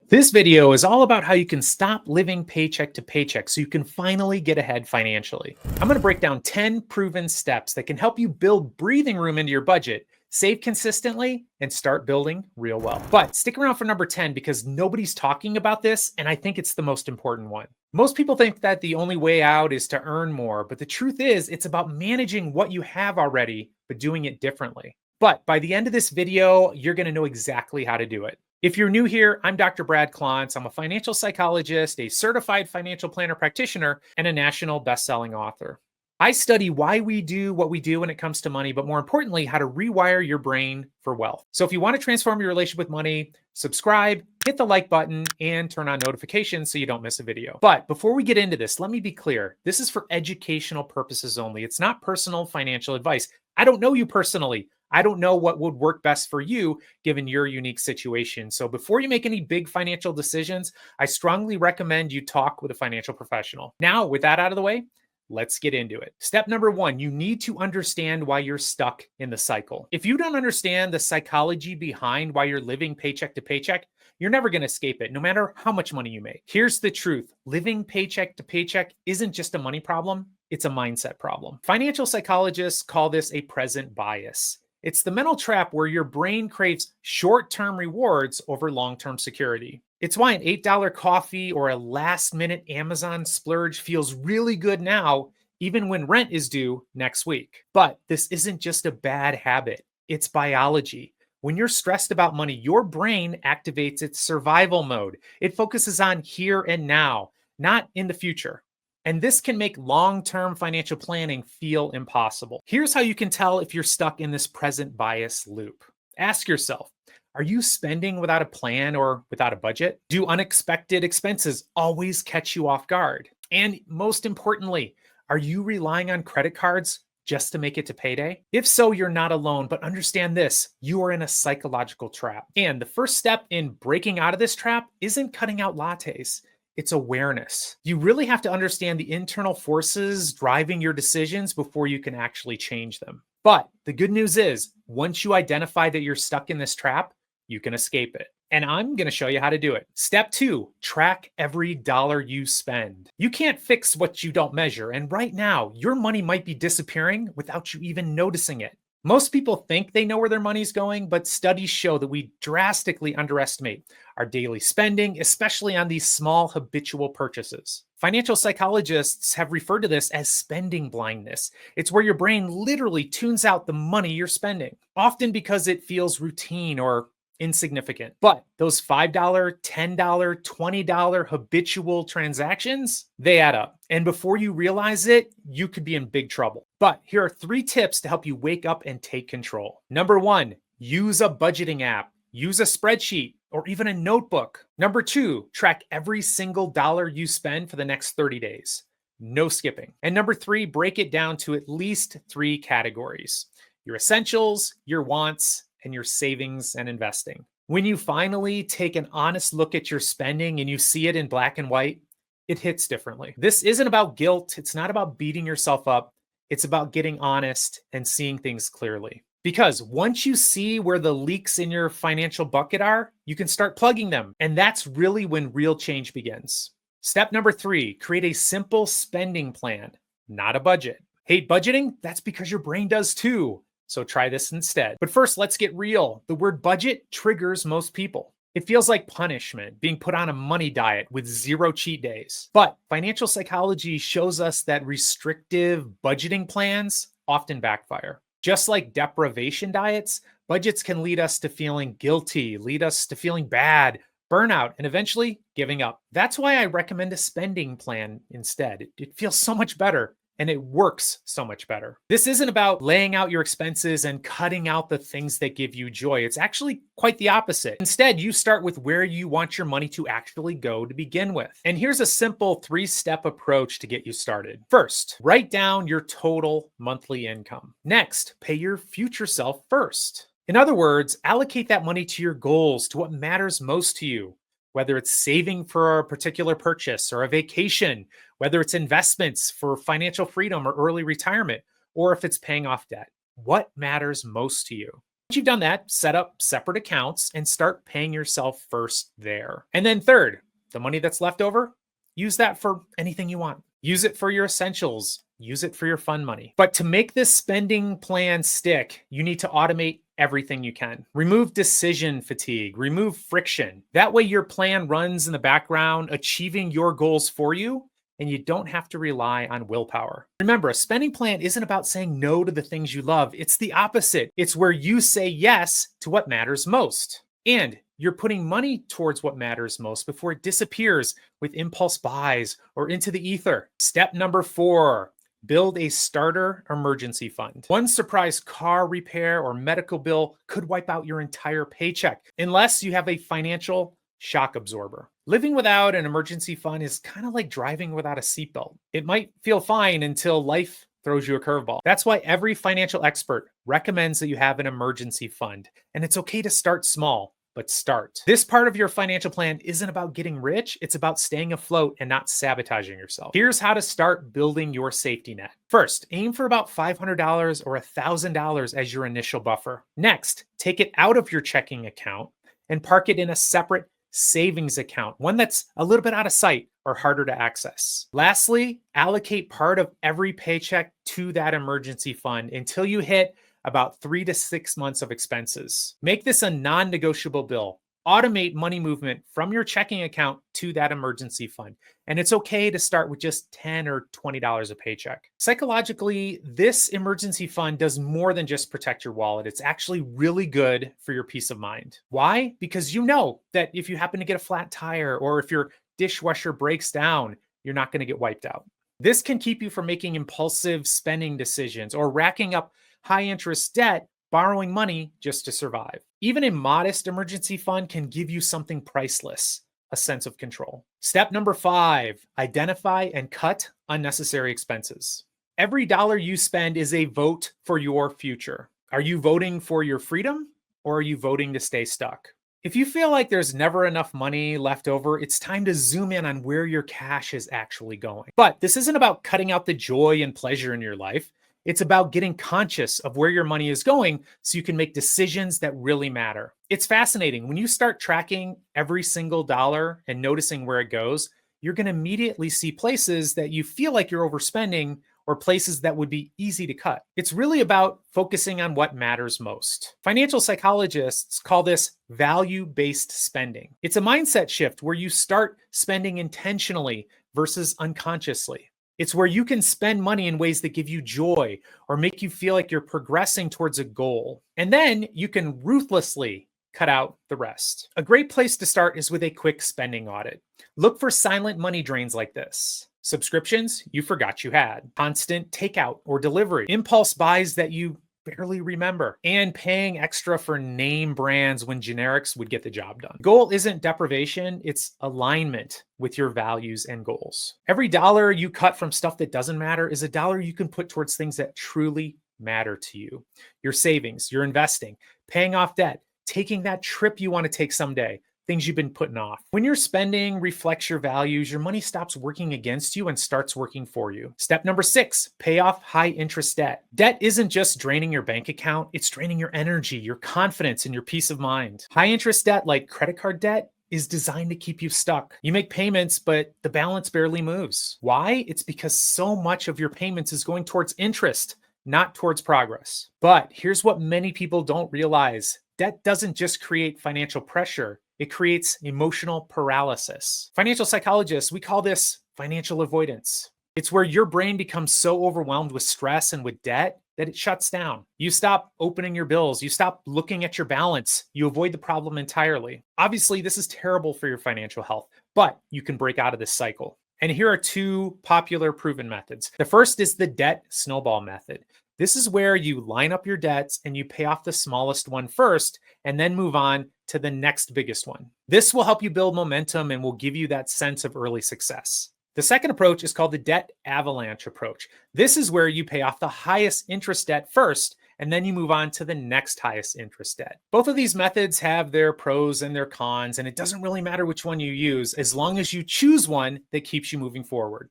This video is all about how you can stop living paycheck to paycheck so you can finally get ahead financially. I'm going to break down 10 proven steps that can help you build breathing room into your budget, save consistently, and start building real wealth. But stick around for number 10 because nobody's talking about this, and I think it's the most important one. Most people think that the only way out is to earn more, but the truth is it's about managing what you have already, but doing it differently. But by the end of this video, you're going to know exactly how to do it. If you're new here, I'm Dr. Brad Klontz. I'm a financial psychologist, a certified financial planner practitioner, and a national best-selling author. I study why we do what we do when it comes to money, but more importantly, how to rewire your brain for wealth. So if you want to transform your relationship with money, subscribe, hit the like button, and turn on notifications so you don't miss a video. But before we get into this, let me be clear. This is for educational purposes only. It's not personal financial advice. I don't know you personally. I don't know what would work best for you given your unique situation. So before you make any big financial decisions, I strongly recommend you talk with a financial professional. Now, with that out of the way, let's get into it. Step number 1, you need to understand why you're stuck in the cycle. If you don't understand the psychology behind why you're living paycheck to paycheck, you're never going to escape it, no matter how much money you make. Here's the truth. Living paycheck to paycheck isn't just a money problem. It's a mindset problem. Financial psychologists call this a present bias. It's the mental trap where your brain craves short-term rewards over long-term security. It's why an $8 coffee or a last-minute Amazon splurge feels really good now, even when rent is due next week. But this isn't just a bad habit. It's biology. When you're stressed about money, your brain activates its survival mode. It focuses on here and now, not in the future. And this can make long-term financial planning feel impossible. Here's how you can tell if you're stuck in this present bias loop. Ask yourself, are you spending without a plan or without a budget? Do unexpected expenses always catch you off guard? And most importantly, are you relying on credit cards just to make it to payday? If so, you're not alone, but understand this, you are in a psychological trap. And the first step in breaking out of this trap isn't cutting out lattes. It's awareness. You really have to understand the internal forces driving your decisions before you can actually change them. But the good news is, once you identify that you're stuck in this trap, you can escape it. And I'm going to show you how to do it. Step 2, track every dollar you spend. You can't fix what you don't measure. And right now, your money might be disappearing without you even noticing it. Most people think they know where their money's going, but studies show that we drastically underestimate our daily spending, especially on these small habitual purchases. Financial psychologists have referred to this as spending blindness. It's where your brain literally tunes out the money you're spending, often because it feels routine or insignificant. But those $5, $10, $20 habitual transactions, they add up. And before you realize it, you could be in big trouble. But here are 3 tips to help you wake up and take control. Number 1, use a budgeting app. Use a spreadsheet or even a notebook. Number 2, track every single dollar you spend for the next 30 days. No skipping. And number 3, break it down to at least 3 categories: your essentials, your wants, and your savings and investing. When you finally take an honest look at your spending and you see it in black and white, it hits differently. This isn't about guilt. It's not about beating yourself up. It's about getting honest and seeing things clearly. Because once you see where the leaks in your financial bucket are, you can start plugging them. And that's really when real change begins. Step number 3, create a simple spending plan, not a budget. Hate budgeting? That's because your brain does too. So try this instead. But first, let's get real. The word budget triggers most people. It feels like punishment, being put on a money diet with 0 cheat days. But financial psychology shows us that restrictive budgeting plans often backfire. Just like deprivation diets, budgets can lead us to feeling guilty, lead us to feeling bad, burnout, and eventually giving up. That's why I recommend a spending plan instead. It feels so much better. And it works so much better. This isn't about laying out your expenses and cutting out the things that give you joy. It's actually quite the opposite. Instead, you start with where you want your money to actually go to begin with. And here's a simple 3-step approach to get you started. First, write down your total monthly income. Next, pay your future self first. In other words, allocate that money to your goals, to what matters most to you. Whether it's saving for a particular purchase or a vacation, whether it's investments for financial freedom or early retirement, or if it's paying off debt. What matters most to you? Once you've done that, set up separate accounts and start paying yourself first there. And then third, the money that's left over, use that for anything you want. Use it for your essentials. Use it for your fun money. But to make this spending plan stick, you need to automate everything you can. Remove decision fatigue, remove friction. That way your plan runs in the background, achieving your goals for you, and you don't have to rely on willpower. Remember, a spending plan isn't about saying no to the things you love. It's the opposite. It's where you say yes to what matters most. And you're putting money towards what matters most before it disappears with impulse buys or into the ether. Step number 4, build a starter emergency fund. One surprise car repair or medical bill could wipe out your entire paycheck, unless you have a financial shock absorber. Living without an emergency fund is kind of like driving without a seatbelt. It might feel fine until life throws you a curveball. That's why every financial expert recommends that you have an emergency fund. And it's okay to start small, but start. This part of your financial plan isn't about getting rich. It's about staying afloat and not sabotaging yourself. Here's how to start building your safety net. First, aim for about $500 or $1,000 as your initial buffer. Next, take it out of your checking account and park it in a separate savings account, one that's a little bit out of sight or harder to access. Lastly, allocate part of every paycheck to that emergency fund until you hit about 3 to 6 months of expenses. Make this a non-negotiable bill. Automate money movement from your checking account to that emergency fund. And it's okay to start with just $10 or $20 a paycheck. Psychologically, this emergency fund does more than just protect your wallet. It's actually really good for your peace of mind. Why? Because you know that if you happen to get a flat tire or if your dishwasher breaks down, you're not going to get wiped out. This can keep you from making impulsive spending decisions or racking up high interest debt, borrowing money just to survive. Even a modest emergency fund can give you something priceless, a sense of control. Step number 5, identify and cut unnecessary expenses. Every dollar you spend is a vote for your future. Are you voting for your freedom or are you voting to stay stuck? If you feel like there's never enough money left over, it's time to zoom in on where your cash is actually going. But this isn't about cutting out the joy and pleasure in your life. It's about getting conscious of where your money is going so you can make decisions that really matter. It's fascinating. When you start tracking every single dollar and noticing where it goes, you're going to immediately see places that you feel like you're overspending or places that would be easy to cut. It's really about focusing on what matters most. Financial psychologists call this value-based spending. It's a mindset shift where you start spending intentionally versus unconsciously. It's where you can spend money in ways that give you joy or make you feel like you're progressing towards a goal. And then you can ruthlessly cut out the rest. A great place to start is with a quick spending audit. Look for silent money drains like this. Subscriptions you forgot you had, constant takeout or delivery, impulse buys that you barely remember, and paying extra for name brands when generics would get the job done. Goal isn't deprivation, it's alignment with your values and goals. Every dollar you cut from stuff that doesn't matter is a dollar you can put towards things that truly matter to you. Your savings, your investing, paying off debt, taking that trip you want to take someday, things you've been putting off. When your spending reflects your values, your money stops working against you and starts working for you. Step number 6, pay off high interest debt. Debt isn't just draining your bank account, it's draining your energy, your confidence, and your peace of mind. High interest debt like credit card debt is designed to keep you stuck. You make payments, but the balance barely moves. Why? It's because so much of your payments is going towards interest, not towards progress. But here's what many people don't realize. Debt doesn't just create financial pressure, it creates emotional paralysis. Financial psychologists, we call this financial avoidance. It's where your brain becomes so overwhelmed with stress and with debt that it shuts down. You stop opening your bills, you stop looking at your balance, you avoid the problem entirely. Obviously, this is terrible for your financial health, but you can break out of this cycle. And here are 2 popular proven methods. The first is the debt snowball method. This is where you line up your debts and you pay off the smallest one first and then move on to the next biggest one. This will help you build momentum and will give you that sense of early success. The second approach is called the debt avalanche approach. This is where you pay off the highest interest debt first and then you move on to the next highest interest debt. Both of these methods have their pros and their cons, and it doesn't really matter which one you use as long as you choose one that keeps you moving forward.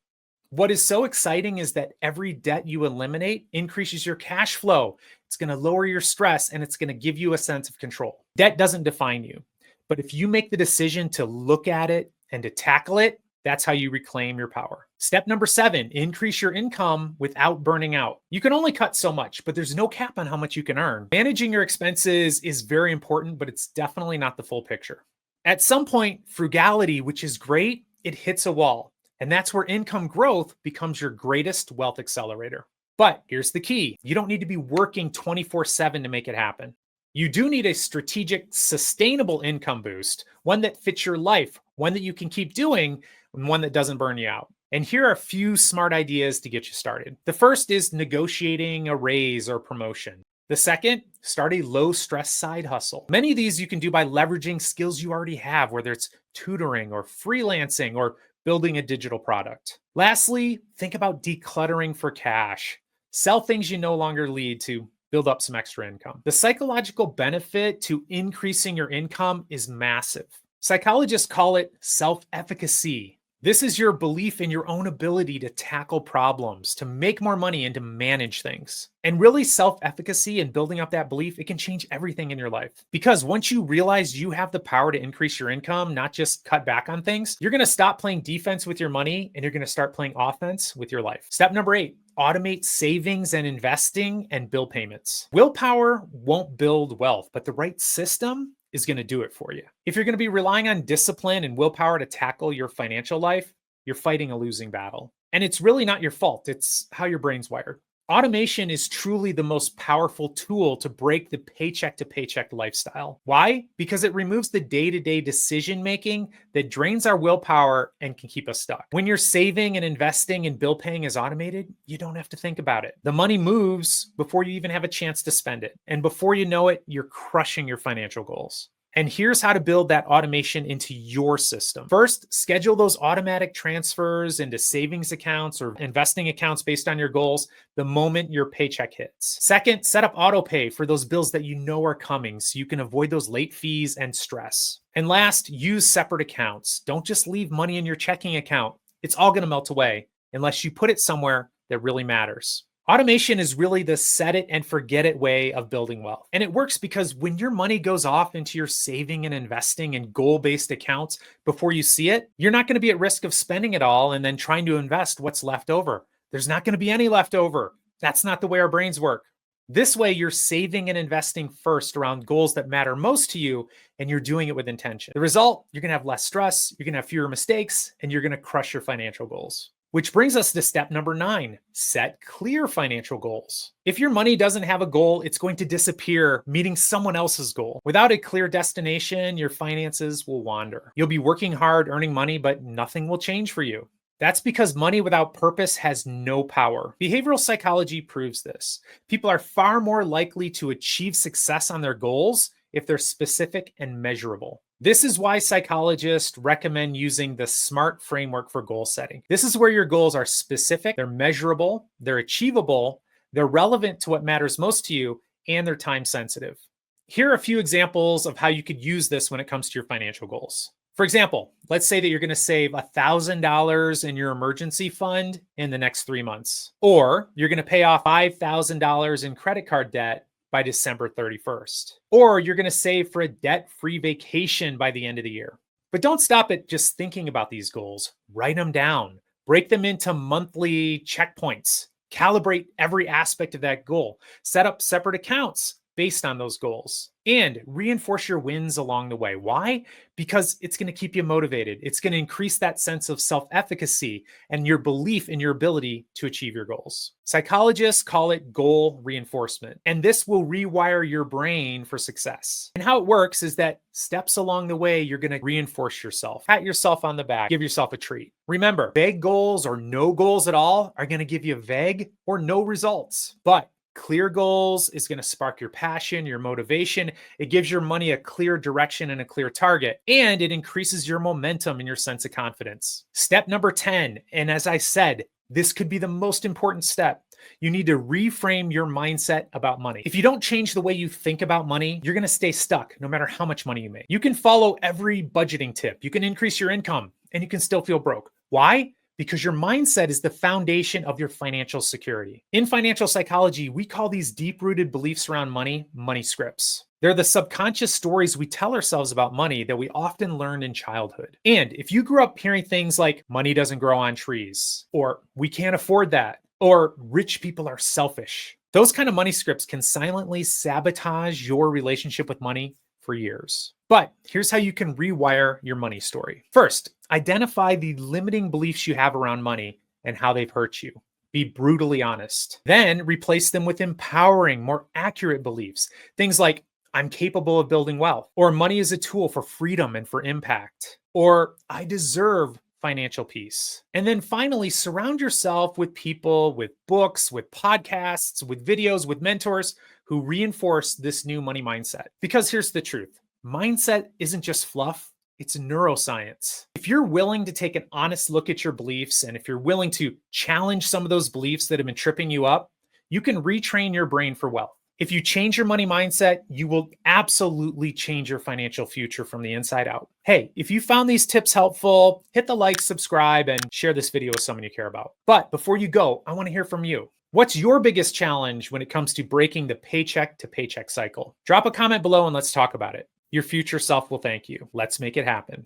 What is so exciting is that every debt you eliminate increases your cash flow. It's going to lower your stress and it's going to give you a sense of control. Debt doesn't define you, but if you make the decision to look at it and to tackle it, that's how you reclaim your power. Step number 7, increase your income without burning out. You can only cut so much, but there's no cap on how much you can earn. Managing your expenses is very important, but it's definitely not the full picture. At some point, frugality, which is great, it hits a wall. And that's where income growth becomes your greatest wealth accelerator. But here's the key. You don't need to be working 24/7 to make it happen. You do need a strategic, sustainable income boost, one that fits your life, one that you can keep doing, and one that doesn't burn you out. And here are a few smart ideas to get you started. The first is negotiating a raise or promotion. The second, start a low stress side hustle. Many of these you can do by leveraging skills you already have, whether it's tutoring or freelancing or building a digital product. Lastly, think about decluttering for cash. Sell things you no longer need to build up some extra income. The psychological benefit to increasing your income is massive. Psychologists call it self-efficacy. This is your belief in your own ability to tackle problems, to make more money, and to manage things. And really, self-efficacy and building up that belief, it can change everything in your life. Because once you realize you have the power to increase your income, not just cut back on things, you're going to stop playing defense with your money and you're going to start playing offense with your life. Step number 8, automate savings and investing and bill payments. Willpower won't build wealth, but the right system is going to do it for you. If you're going to be relying on discipline and willpower to tackle your financial life, you're fighting a losing battle. And it's really not your fault. It's how your brain's wired. Automation is truly the most powerful tool to break the paycheck to paycheck lifestyle. Why? Because it removes the day-to-day decision making that drains our willpower and can keep us stuck. When your saving and investing and bill paying is automated, you don't have to think about it. The money moves before you even have a chance to spend it. And before you know it, you're crushing your financial goals. And here's how to build that automation into your system. First, schedule those automatic transfers into savings accounts or investing accounts based on your goals the moment your paycheck hits. Second, set up auto pay for those bills that you know are coming so you can avoid those late fees and stress. And last, use separate accounts. Don't just leave money in your checking account. It's all going to melt away unless you put it somewhere that really matters. Automation is really the set it and forget it way of building wealth. And it works because when your money goes off into your saving and investing and goal-based accounts before you see it, you're not going to be at risk of spending it all and then trying to invest what's left over. There's not going to be any left over. That's not the way our brains work. This way, you're saving and investing first around goals that matter most to you, and you're doing it with intention. The result, you're going to have less stress, you're going to have fewer mistakes, and you're going to crush your financial goals. Which brings us to step number 9, set clear financial goals. If your money doesn't have a goal, it's going to disappear, meeting someone else's goal. Without a clear destination, your finances will wander. You'll be working hard, earning money, but nothing will change for you. That's because money without purpose has no power. Behavioral psychology proves this. People are far more likely to achieve success on their goals if they're specific and measurable. This is why psychologists recommend using the SMART framework for goal setting. This is where your goals are specific, they're measurable, they're achievable, they're relevant to what matters most to you, and they're time sensitive. Here are a few examples of how you could use this when it comes to your financial goals. For example, let's say that you're going to save $1,000 in your emergency fund in the next 3 months, or you're going to pay off $5,000 in credit card debt by December 31st. Or you're going to save for a debt-free vacation by the end of the year. But don't stop at just thinking about these goals. Write them down. Break them into monthly checkpoints. Calibrate every aspect of that goal. Set up separate accounts based on those goals. And reinforce your wins along the way. Why? Because it's going to keep you motivated. It's going to increase that sense of self-efficacy and your belief in your ability to achieve your goals. Psychologists call it goal reinforcement, and this will rewire your brain for success. And how it works is that steps along the way, you're going to reinforce yourself, pat yourself on the back, give yourself a treat. Remember, vague goals or no goals at all are going to give you vague or no results, but clear goals is going to spark your passion, your motivation. It gives your money a clear direction and a clear target, and it increases your momentum and your sense of confidence. Step number 10, and as I said, this could be the most important step. You need to reframe your mindset about money. If you don't change the way you think about money, you're going to stay stuck no matter how much money you make. You can follow every budgeting tip. You can increase your income and you can still feel broke. Why? because your mindset is the foundation of your financial security. In financial psychology, we call these deep-rooted beliefs around money scripts. They're the subconscious stories we tell ourselves about money that we often learned in childhood. And if you grew up hearing things like money doesn't grow on trees, or we can't afford that, or rich people are selfish, those kind of money scripts can silently sabotage your relationship with money for years. But here's how you can rewire your money story. First, identify the limiting beliefs you have around money and how they've hurt you. Be brutally honest. Then replace them with empowering, more accurate beliefs. Things like, I'm capable of building wealth, or money is a tool for freedom and for impact, or I deserve financial peace. And then finally, surround yourself with people, with books, with podcasts, with videos, with mentors who reinforce this new money mindset. Because here's the truth. Mindset isn't just fluff, it's neuroscience. If you're willing to take an honest look at your beliefs, and if you're willing to challenge some of those beliefs that have been tripping you up, you can retrain your brain for wealth. If you change your money mindset, you will absolutely change your financial future from the inside out. Hey, if you found these tips helpful, hit the like, subscribe, and share this video with someone you care about. But before you go, I want to hear from you. What's your biggest challenge when it comes to breaking the paycheck to paycheck cycle? Drop a comment below and let's talk about it. Your future self will thank you. Let's make it happen.